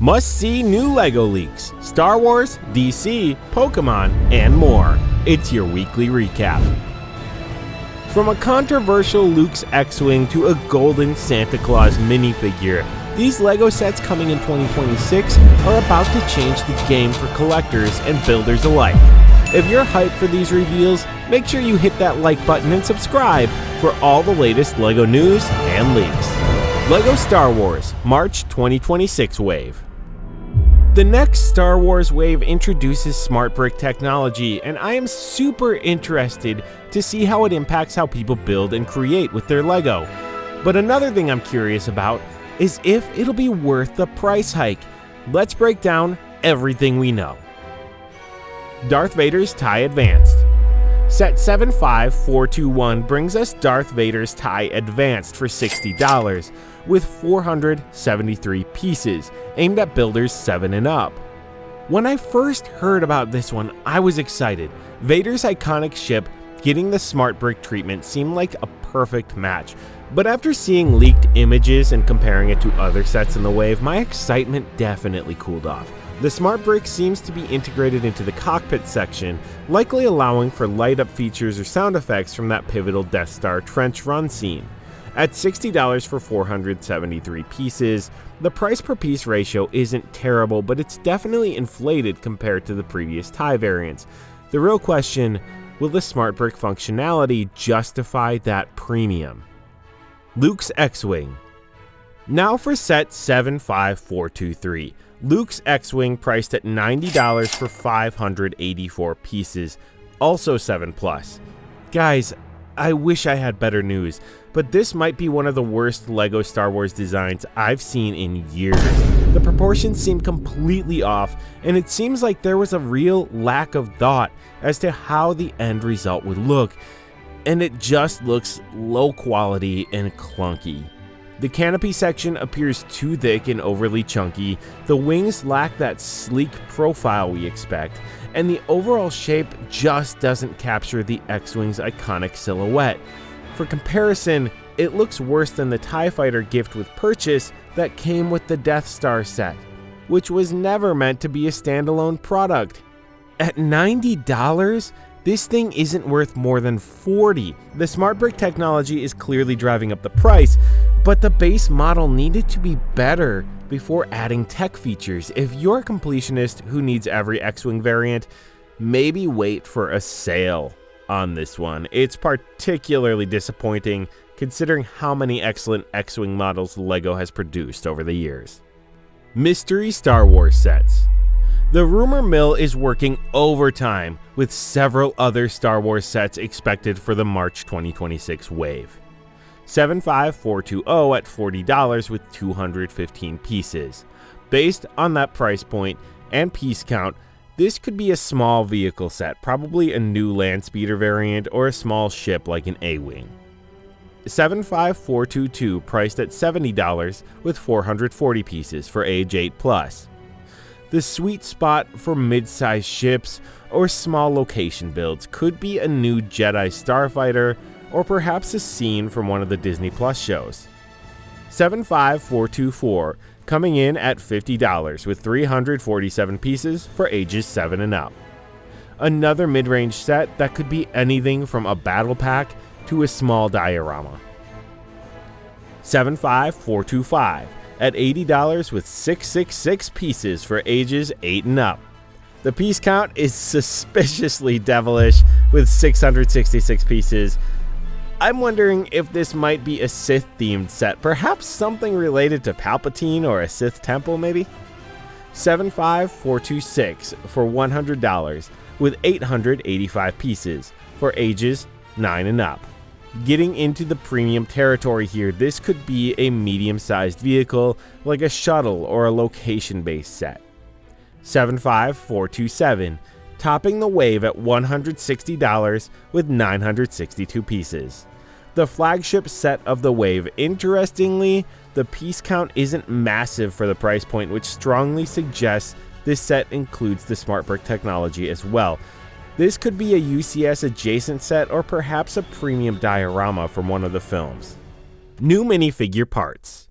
Must-see new LEGO leaks, Star Wars, DC, Pokémon, and more. It's your weekly recap. From a controversial Luke's X-Wing to a golden Santa Claus minifigure, these LEGO sets coming in 2026 are about to change the game for collectors and builders alike. If you're hyped for these reveals, make sure you hit that like button and subscribe for all the latest LEGO news and leaks. LEGO Star Wars March 2026 Wave. The next Star Wars wave introduces smart brick technology, and I am super interested to see how it impacts how people build and create with their LEGO. But another thing I'm curious about is if it'll be worth the price hike. Let's break down everything we know. Darth Vader's TIE Advanced. Set 75421 brings us Darth Vader's TIE Advanced for $60 with 473 pieces, aimed at builders 7 and up. When I first heard about this one, I was excited. Vader's iconic ship getting the smart brick treatment seemed like a perfect match, but after seeing leaked images and comparing it to other sets in the wave, my excitement definitely cooled off. The smart brick seems to be integrated into the cockpit section, likely allowing for light-up features or sound effects from that pivotal Death Star trench run scene. At $60 for 473 pieces, the price per piece ratio isn't terrible, but it's definitely inflated compared to the previous TIE variants. The real question, will the smart brick functionality justify that premium? Luke's X-Wing. Now for set 75423. Luke's X-Wing priced at $90 for 584 pieces, also 7+. Guys, I wish I had better news, but this might be one of the worst LEGO Star Wars designs I've seen in years. The proportions seem completely off, and it seems like there was a real lack of thought as to how the end result would look, and it just looks low quality and clunky. The canopy section appears too thick and overly chunky, the wings lack that sleek profile we expect, and the overall shape just doesn't capture the X-Wing's iconic silhouette. For comparison, it looks worse than the TIE Fighter gift with purchase that came with the Death Star set, which was never meant to be a standalone product. At $90? This thing isn't worth more than $40. The smart brick technology is clearly driving up the price, but the base model needed to be better before adding tech features. If you're a completionist who needs every X-Wing variant, maybe wait for a sale on this one. It's particularly disappointing considering how many excellent X-Wing models LEGO has produced over the years. Mystery Star Wars sets. The rumor mill is working overtime with several other Star Wars sets expected for the March 2026 wave. 75420 at $40 with 215 pieces. Based on that price point and piece count, this could be a small vehicle set, probably a new land speeder variant or a small ship like an A-Wing. 75422 priced at $70 with 440 pieces for age 8+. The sweet spot for mid-sized ships or small location builds could be a new Jedi Starfighter or perhaps a scene from one of the Disney Plus shows. 75424 coming in at $50 with 347 pieces for ages 7 and up. Another mid-range set that could be anything from a battle pack to a small diorama. 75425 at $80 with 666 pieces for ages 8 and up. The piece count is suspiciously devilish with 666 pieces. I'm wondering if this might be a Sith-themed set, perhaps something related to Palpatine or a Sith temple maybe? 75426 for $100 with 885 pieces for ages 9 and up. Getting into the premium territory here, this could be a medium-sized vehicle like a shuttle or a location-based set. 75427, topping the wave at $160 with 962 pieces. The flagship set of the wave. Interestingly, the piece count isn't massive for the price point, which strongly suggests this set includes the smart brick technology as well. This could be a UCS adjacent set or perhaps a premium diorama from one of the films. New minifigure parts.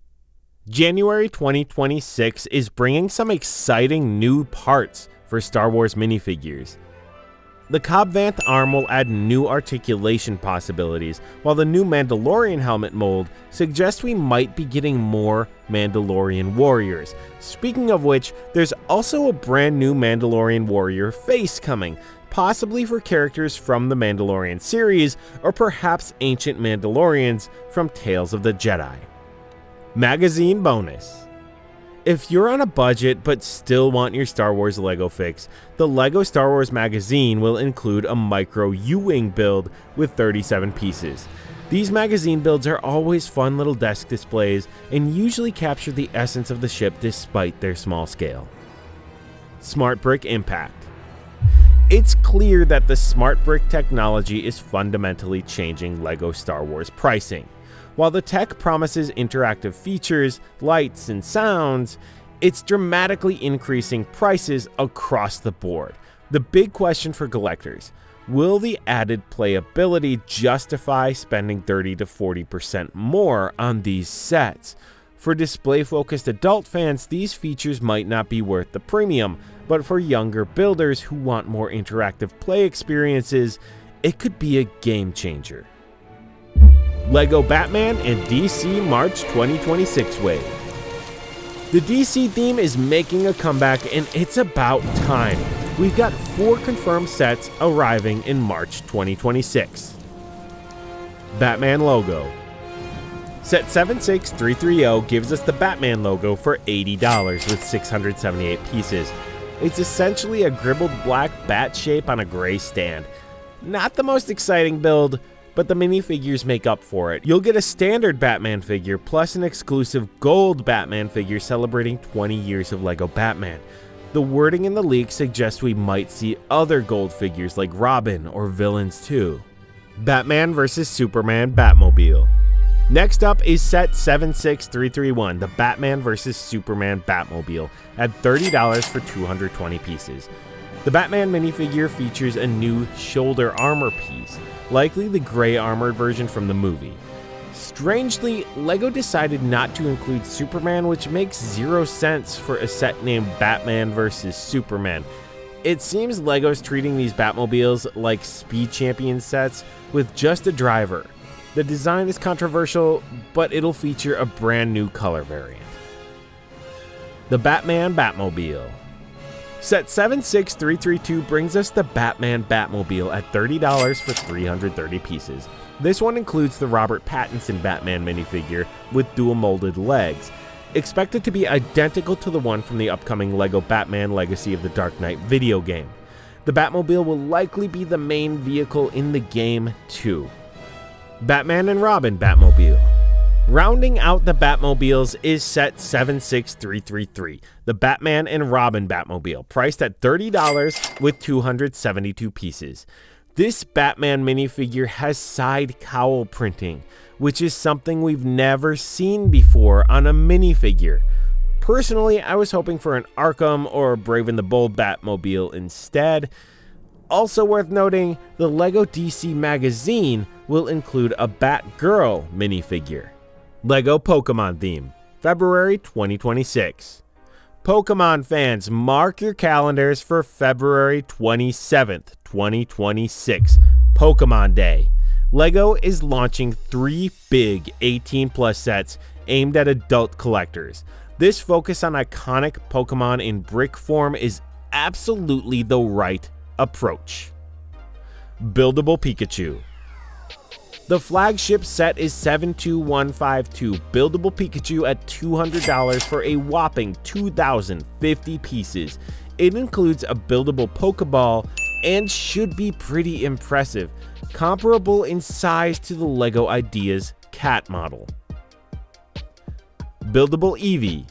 January 2026 is bringing some exciting new parts for Star Wars minifigures. The Cobb Vanth arm will add new articulation possibilities, while the new Mandalorian helmet mold suggests we might be getting more Mandalorian warriors. Speaking of which, there's also a brand new Mandalorian warrior face coming, possibly for characters from the Mandalorian series, or perhaps ancient Mandalorians from Tales of the Jedi. Magazine bonus. If you're on a budget but still want your Star Wars Lego fix, the LEGO Star Wars magazine will include a micro U-Wing build with 37 pieces. These magazine builds are always fun little desk displays and usually capture the essence of the ship despite their small scale. Smart Brick Impact. It's clear that the Smart Brick technology is fundamentally changing LEGO Star Wars pricing. While the tech promises interactive features, lights, and sounds, it's dramatically increasing prices across the board. The big question for collectors: will the added playability justify spending 30 to 40% more on these sets? For display-focused adult fans, these features might not be worth the premium, but for younger builders who want more interactive play experiences, it could be a game changer. LEGO Batman and DC March 2026 wave. The DC theme is making a comeback and it's about time. We've got 4 confirmed sets arriving in March 2026. Batman logo. Set 76330 gives us the Batman logo for $80 with 678 pieces. It's essentially a gribbled black bat shape on a gray stand. Not the most exciting build, but the minifigures make up for it. You'll get a standard Batman figure plus an exclusive gold Batman figure celebrating 20 years of LEGO Batman. The wording in the leak suggests we might see other gold figures like Robin or villains too. Batman vs Superman Batmobile. Next up is set 76331, the Batman vs Superman Batmobile, at $30 for 220 pieces. The Batman minifigure features a new shoulder armor piece, likely the gray armored version from the movie. Strangely, LEGO decided not to include Superman, which makes zero sense for a set named Batman vs Superman. It seems LEGO's treating these Batmobiles like Speed Champion sets with just a driver. The design is controversial, but it'll feature a brand new color variant. The Batman Batmobile. Set 76332 brings us the Batman Batmobile at $30 for 330 pieces. This one includes the Robert Pattinson Batman minifigure with dual molded legs, expected to be identical to the one from the upcoming LEGO Batman Legacy of the Dark Knight video game. The Batmobile will likely be the main vehicle in the game too. Batman and Robin Batmobile. Rounding out the Batmobiles is set 76333, the Batman and Robin Batmobile, priced at $30 with 272 pieces. This Batman minifigure has side cowl printing, which is something we've never seen before on a minifigure. Personally, I was hoping for an Arkham or Brave and the Bold Batmobile instead. Also worth noting, the LEGO DC magazine will include a Batgirl minifigure. LEGO Pokémon theme, February 2026. Pokémon fans, mark your calendars for February 27th, 2026, Pokémon Day. LEGO is launching 3 big 18+ sets aimed at adult collectors. This focus on iconic Pokémon in brick form is absolutely the right approach. Buildable Pikachu. The flagship set is 72152, Buildable Pikachu at $200 for a whopping 2,050 pieces. It includes a buildable Pokeball and should be pretty impressive, comparable in size to the LEGO Ideas cat model. Buildable Eevee.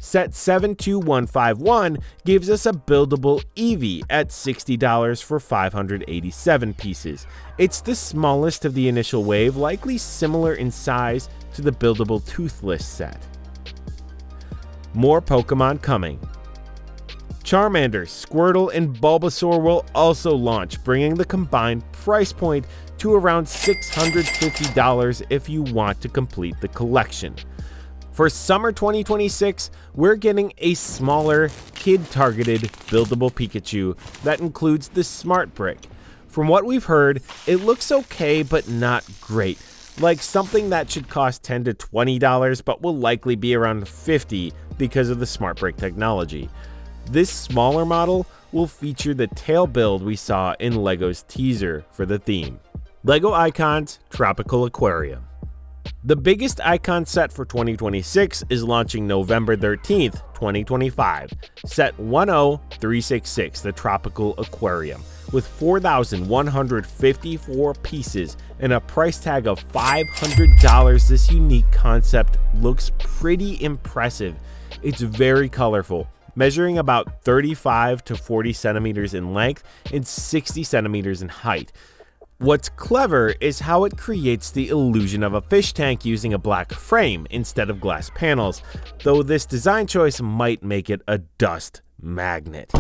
Set 72151 gives us a buildable Eevee at $60 for 587 pieces. It's the smallest of the initial wave, likely similar in size to the buildable Toothless set. More Pokemon coming. Charmander, Squirtle, and Bulbasaur will also launch, bringing the combined price point to around $650 if you want to complete the collection. For summer 2026, we're getting a smaller, kid-targeted buildable Pikachu that includes the Smart Brick. From what we've heard, it looks okay but not great, like something that should cost $10 to $20 but will likely be around $50 because of the Smart Brick technology. This smaller model will feature the tail build we saw in LEGO's teaser for the theme. LEGO Icons Tropical Aquarium. The biggest icon set for 2026 is launching November 13th, 2025, set 10366, the Tropical Aquarium, with 4,154 pieces and a price tag of $500. This unique concept looks pretty impressive. It's very colorful, measuring about 35 to 40 centimeters in length and 60 centimeters in height. What's clever is how it creates the illusion of a fish tank using a black frame instead of glass panels, though this design choice might make it a dust magnet.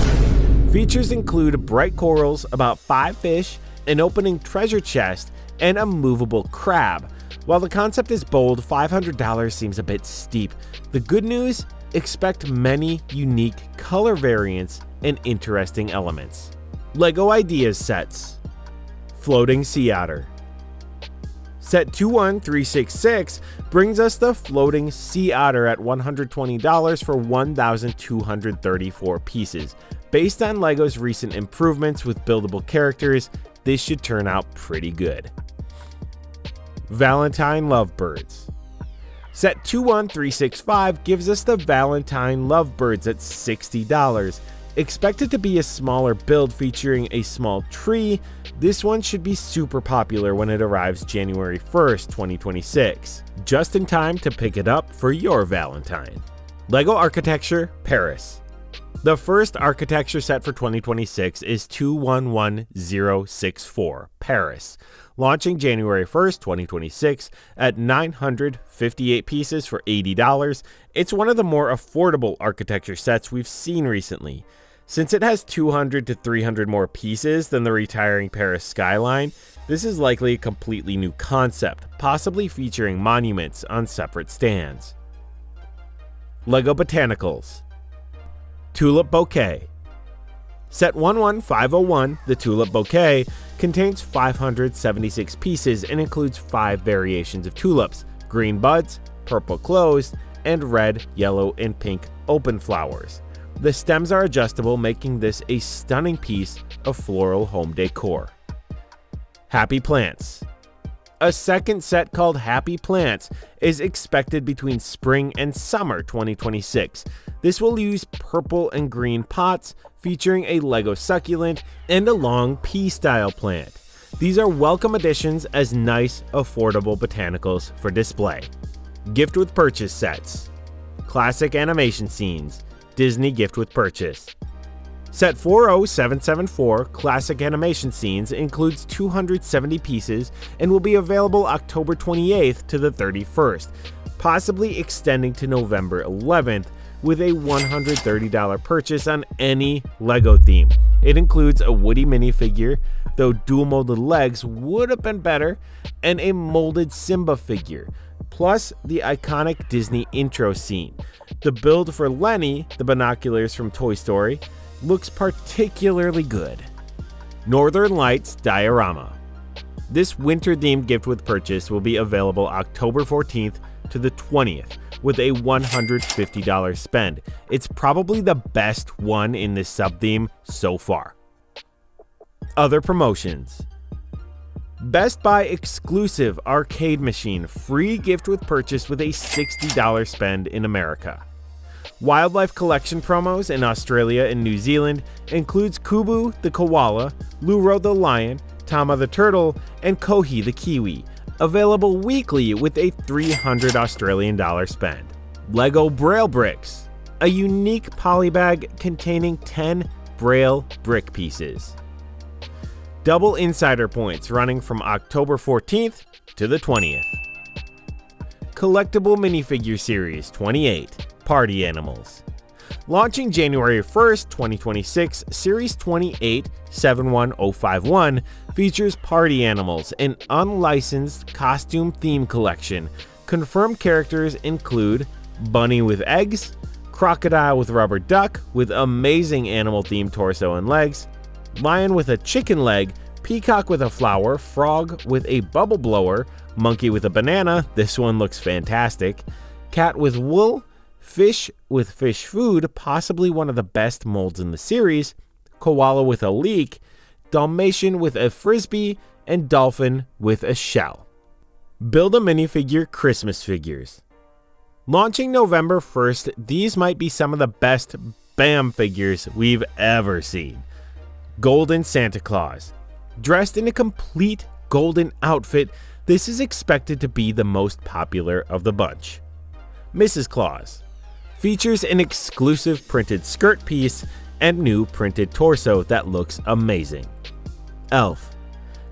Features include bright corals, about 5 fish, an opening treasure chest, and a movable crab. While the concept is bold, $500 seems a bit steep. The good news? Expect many unique color variants and interesting elements. LEGO Ideas Sets. Floating Sea Otter. Set 21366 brings us the Floating Sea Otter at $120 for 1,234 pieces. Based on LEGO's recent improvements with buildable characters, this should turn out pretty good. Valentine Lovebirds. Set 21365 gives us the Valentine Lovebirds at $60. Expected to be a smaller build featuring a small tree, this one should be super popular when it arrives January 1st, 2026, just in time to pick it up for your Valentine. LEGO Architecture Paris. The first architecture set for 2026 is 211064 Paris, launching January 1st, 2026 at 958 pieces for $80. It's one of the more affordable architecture sets we've seen recently. Since it has 200 to 300 more pieces than the retiring Paris skyline, this is likely a completely new concept, possibly featuring monuments on separate stands. LEGO Botanicals. Tulip Bouquet. Set 11501, the Tulip Bouquet, contains 576 pieces and includes 5 variations of tulips: green buds, purple closed, and red, yellow, and pink open flowers. The stems are adjustable, making this a stunning piece of floral home decor. Happy Plants. A second set called Happy Plants is expected between spring and summer 2026. This will use purple and green pots featuring a LEGO succulent and a long pea-style plant. These are welcome additions as nice, affordable botanicals for display. Gift with purchase sets. Classic animation scenes. Disney gift with purchase. Set 40774 Classic Animation Scenes includes 270 pieces and will be available October 28th to the 31st, possibly extending to November 11th with a $130 purchase on any LEGO theme. It includes a Woody minifigure, though dual molded legs would have been better, and a molded Simba figure, plus the iconic Disney intro scene. The build for Lenny, the binoculars from Toy Story, looks particularly good. Northern Lights Diorama. This winter-themed gift with purchase will be available October 14th to the 20th with a $150 spend. It's probably the best one in this sub-theme so far. Other promotions. Best Buy exclusive arcade machine, free gift with purchase with a $60 spend in America. Wildlife collection promos in Australia and New Zealand includes Kubu the koala, Luro the lion, Tama the turtle, and Kohi the kiwi, available weekly with a $300 Australian dollar spend. LEGO Braille Bricks, a unique polybag containing 10 Braille brick pieces. Double insider points running from October 14th to the 20th. Collectible minifigure series 28, Party Animals. Launching January 1st, 2026, Series 28 71051 features Party Animals, an unlicensed costume theme collection. Confirmed characters include bunny with eggs, crocodile with rubber duck with amazing animal-themed torso and legs, lion with a chicken leg, peacock with a flower, frog with a bubble blower, monkey with a banana, this one looks fantastic, cat with wool, fish with fish food, possibly one of the best molds in the series, koala with a leek, Dalmatian with a frisbee, and dolphin with a shell. Build a minifigure Christmas figures. Launching November 1st, these might be some of the best BAM figures we've ever seen. Golden Santa Claus. Dressed in a complete golden outfit, this is expected to be the most popular of the bunch. Mrs. Claus. Features an exclusive printed skirt piece and new printed torso that looks amazing. Elf.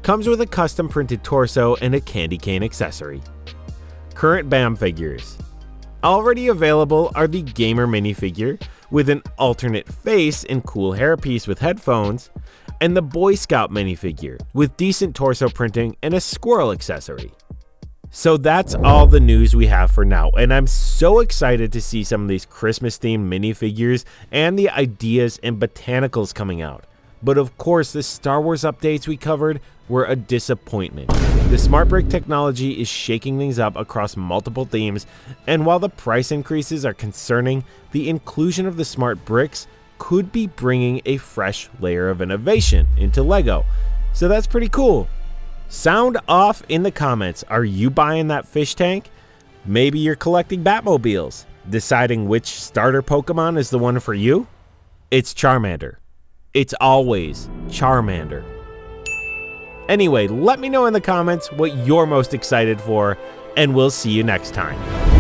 Comes with a custom printed torso and a candy cane accessory. Current BAM figures. Already available are the Gamer minifigure with an alternate face and cool hairpiece with headphones, and the Boy Scout minifigure with decent torso printing and a squirrel accessory. So that's all the news we have for now, and I'm so excited to see some of these Christmas themed minifigures and the ideas and botanicals coming out. But of course, the Star Wars updates we covered were a disappointment. The smart brick technology is shaking things up across multiple themes, and while the price increases are concerning, the inclusion of the smart bricks could be bringing a fresh layer of innovation into LEGO. So that's pretty cool. Sound off in the comments. Are you buying that fish tank? Maybe you're collecting Batmobiles, deciding which starter Pokemon is the one for you? It's Charmander. It's always Charmander. Anyway, let me know in the comments what you're most excited for, and we'll see you next time.